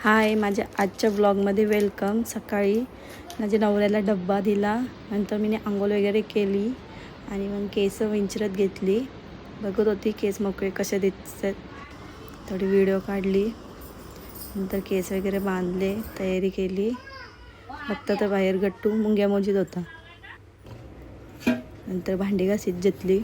हाय, माझ्या आजच्या ब्लॉगमध्ये वेलकम. सकाळी माझ्या नवऱ्याला डब्बा दिला, नंतर मी आंघोळ वगैरे केली आणि मग केस विंचरत घेतली. बघत होती केस मोकळे कसे दिसतात, थोडी व्हिडिओ काढली. नंतर केस वगैरे बांधले, तयारी केली. फक्त तर बाहेर गट्टू मुंग्या मोजीत होता. नंतर भांडी घासीत घेतली.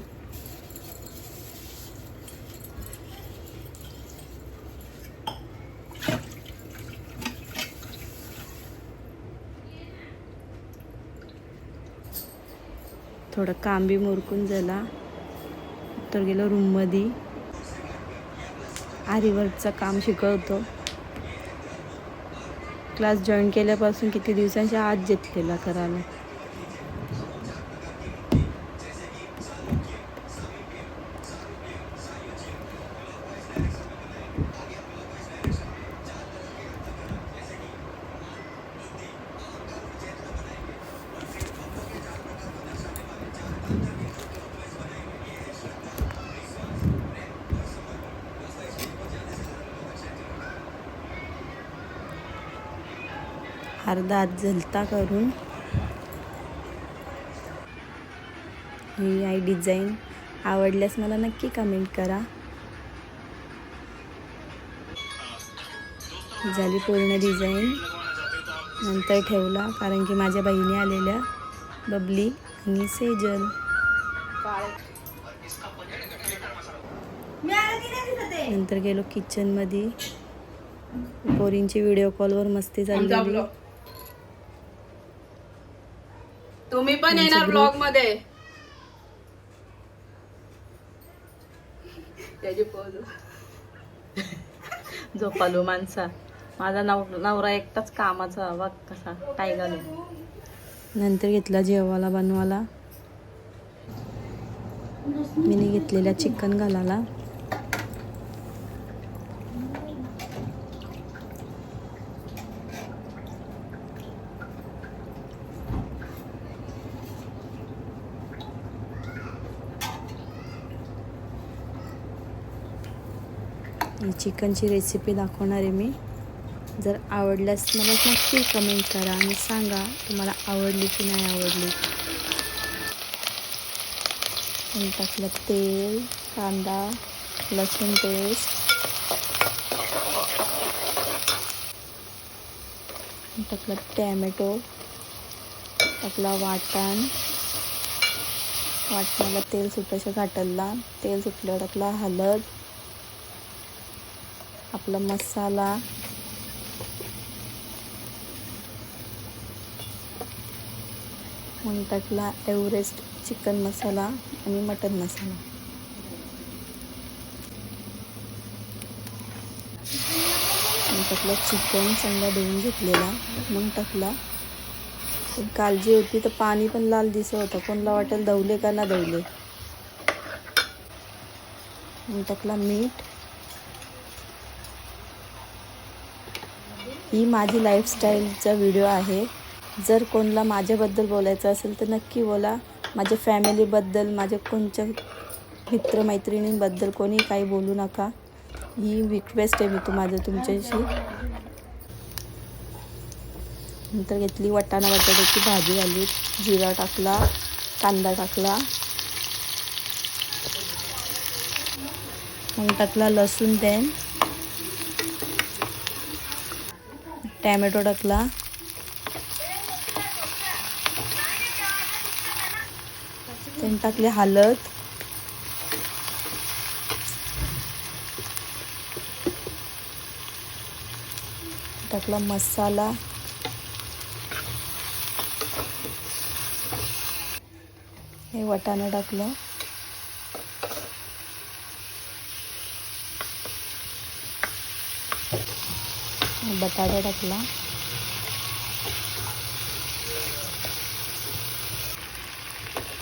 थोडं काम बी मुरकून झाला. तर गेलो रूममध्ये. आरीवर्कचं काम शिकवतो. क्लास जॉईन केल्यापासून किती दिवसांच्या आत घेतलेला करायला. अर्धा हात झलता करून. ही आहे डिझाईन. आवडल्यास मला नक्की कमेंट करा. झाली पूर्ण डिझाईन. नंतर ठेवला कारण की माझ्या बहिणी आलेल्या, बबली आणि सेजल. नंतर गेलो किचनमध्ये. पोरींची व्हिडिओ कॉलवर मस्ती चाललेली. तुम्ही पण येणार ब्लॉग मध्ये. त्याची पोज झोपालो माणसा. माझा नवरा एकटाच कामाचा बघ कसा टाय घालून. नंतर घेतला जेवायला बनवायला. मी घेतलेला चिकन घालायला. चिकनची रेसिपी दाखवणार आहे मी. जर आवडल्यास मला नक्की कमेंट करा आणि सांगा तुम्हाला आवडली की नाही आवडली. टाकलं तेल, कांदा, लसूण पेस्ट, टाकलं टॅमॅटो, टाकला वाटणाला तेल सुटायचं घाटलला. तेल सुटल्यावर टाकला हळद, आपला मसाला, मग टाकला एव्हरेस्ट चिकन मसाला आणि मटन मसाला. मग टाकला चिकन चांगला धुवून घेतलेला. मग टाकला. काळजी होती तर पाणी पण लाल दिसत होतं. कोणाला वाटेल धवले का ना धवले. मग टाकला मीठ. ही माझी लाईफस्टाईलचा व्हिडिओ आहे. जर कोणाला माझ्याबद्दल बोलायचं असेल तर नक्की बोला. माझ्या फॅमिलीबद्दल, माझ्या कोणत्या मित्रमैत्रिणींबद्दल कोणी काही बोलू नका. ही रिक्वेस्ट आहे तुमच्याशी. नंतर घेतली बटाट्याची भाजी आली. जिरा टाकला, कांदा टाकला, मग टाकला लसूण, देन टॅमॅटो टाकला. then टाकले हळद, टाकला मसाला, हे वाटाणा टाकलं, बटाटा टाकला,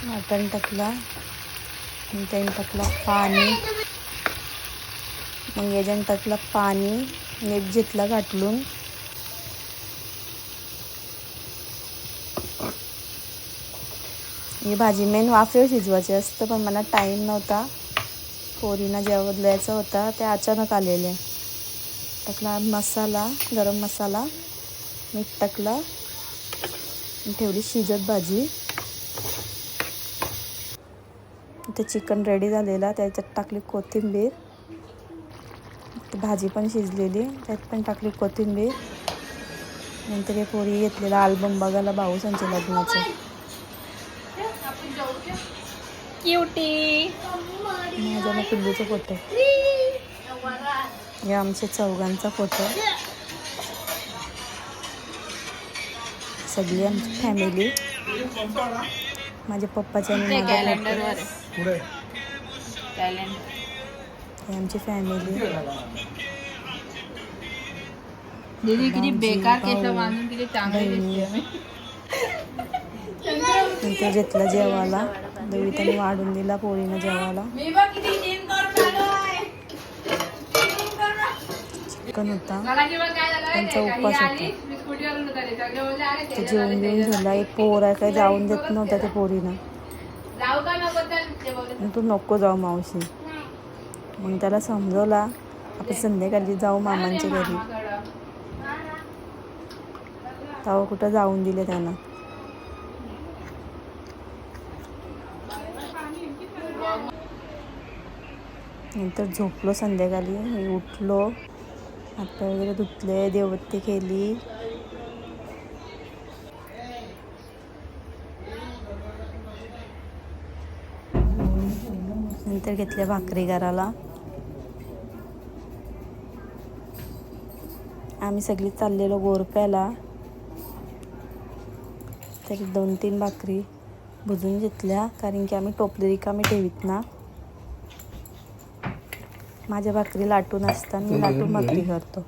वाटण टाकला, त्याने टाकला पाणी. मग याच्याने टाकला पाणी, मीठ घेतला घाटलून. ही भाजी मेन वाफेवर शिजवायची असतं, पण मला टाईम नव्हता. पोरींना जेवण द्यायचं होता, ते अचानक आलेले. टाकला मसाला, गरम मसाला, मीठ टाकला आणि ठेवली शिजत भाजी. इथे चिकन रेडी झालेला, त्याच्यात टाकली कोथिंबीर. भाजी पण शिजलेली, त्यात पण टाकली कोथिंबीर. नंतर हे पोरी घेतलेला अल्बम बघायला भाऊसांच्या लग्नाचं. क्यूटी माझ्या ना पिल्लूचा फोटो, हे आमच्या चौघांचा फोटो. सगळी आमची फॅमिली, माझ्या पप्पाच्या आणि माझ्या कॅलेंडरवर हे आमची फॅमिली. दीदी किती बेकार केस बांधून किती चांगली दिसते. नंतर घेतला जेवायला, देवीताने वाढून दिला पोळीनं जेवायला. चिकन होता, त्यांचा उपवास होता. ते जेवण घेऊन झाला. एक पोर आहे काय जाऊन देत नव्हता त्या पोरीनं. तू नको जाऊ मावशी. मग त्याला समजवला आपण संध्याकाळी जाऊ मामांच्या घरी. तेव्हा कुठं जाऊन दिले त्यांना. नंतर झोपलो संध्याकाळी. मी उठलो, हात वगैरे धुतले, देवबत्ती केली. नंतर घेतल्या भाकरी करायला. आम्ही सगळी चाललेलो गोरप्याला. तरी 2-3 भाकरी भुजून घेतल्या, कारण की आम्ही टोपली रिकामी ठेवीत ना. माझ्या भाकरी लाटून असतात, मी लाटून भाकरी करतो.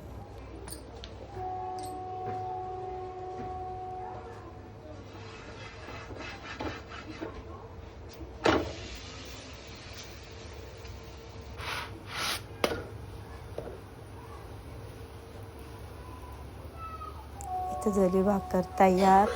इथे झाली भाकर तयार.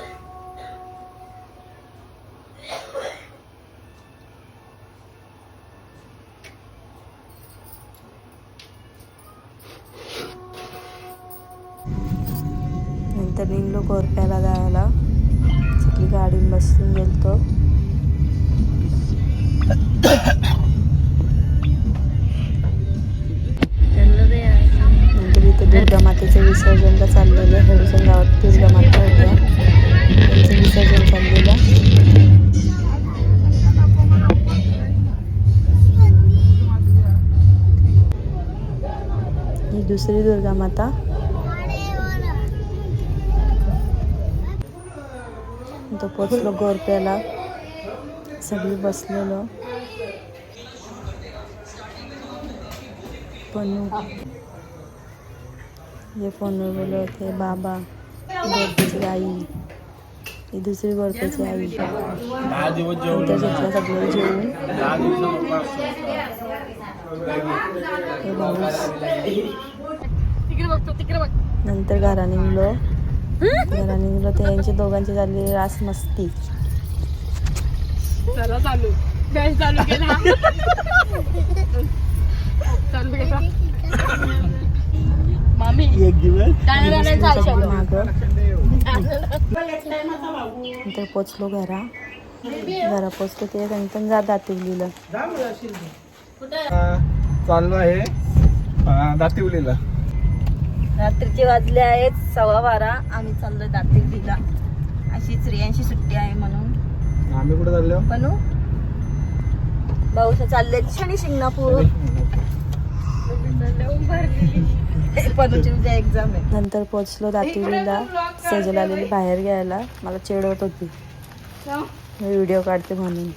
नंतर निघलो गोरप्याला जायला. सगळी गाडीत बसून गेलतो. नंतर इथे दुर्गा मातेचे विसर्जनला चाललेले. हडूसन गावात दुर्गा माता होत्या, त्यांचं विसर्जन चाललेलं. ही दुसरी दुर्गा माता. तो पोचलो गोरप्याला, सगळी बसलेलो. पण हे फोनवर बोलत होते बाबा, गोरप्याची आई, ही दुसरी गोरप्याची आई. नंतर घेतलं सगळं जेवून. हे भाऊस. नंतर घरा निघलो. ते यांच्या दोघांची झाली रास मस्ती. नंतर पोचलो घरा पोचलो. ते नंतर जा दातिवलीला चाललो आहे दातिवलीला. रात्रीचे वाजले आहेत 12:15. आम्ही चाललोय दातिवलीला. अशी स्त्रियांची सुट्टी आहे म्हणून. आम्ही कुठे चाललो? पनू भाऊसा चालले शनी शिंगणापूर. पनूची उद्या एक्झाम आहे. नंतर पोचलो दातिवलीला. सेजल आलेली बाहेर घ्यायला, मला चिडवत होती मी व्हिडिओ काढते म्हणून.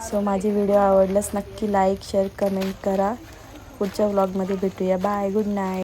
सो माझी व्हिडिओ आवडल्यास नक्की लाईक, शेअर, कमेंट करा. पुढच्या व्लॉगमध्ये भेटूया. Bye, good night.